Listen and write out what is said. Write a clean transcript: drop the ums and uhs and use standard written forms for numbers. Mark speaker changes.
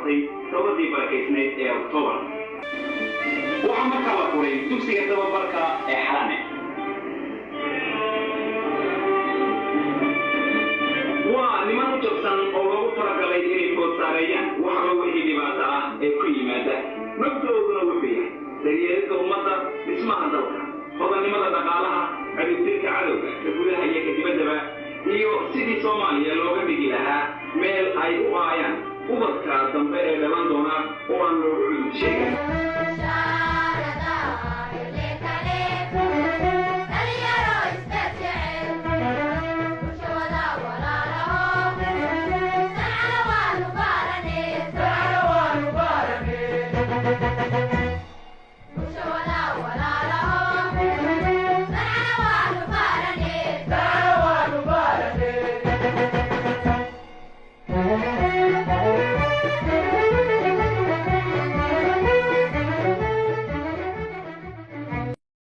Speaker 1: bilaabatay towradii barakaysnayd ee Oktoobar. waxaa markaa la furay dugsiga tababarka ee Xalane. waa niman u jabsan oo loogu talagalay inay food saareeyaan waxba wixii dhibaato ah ee ku yimaada. naftooduna wuxuu yahay daryeelidda ummadda, dhismaha dalka, hodannimada dhaqaalaha, ciribtirka cadowga ka gudaha iyo ka dibaddaba, iyo sidii Soomaaliya looga dhigi lahaa meel ay u aayaan ubadka dambe ee dhalan doona oo aan loogu cudud sheegin.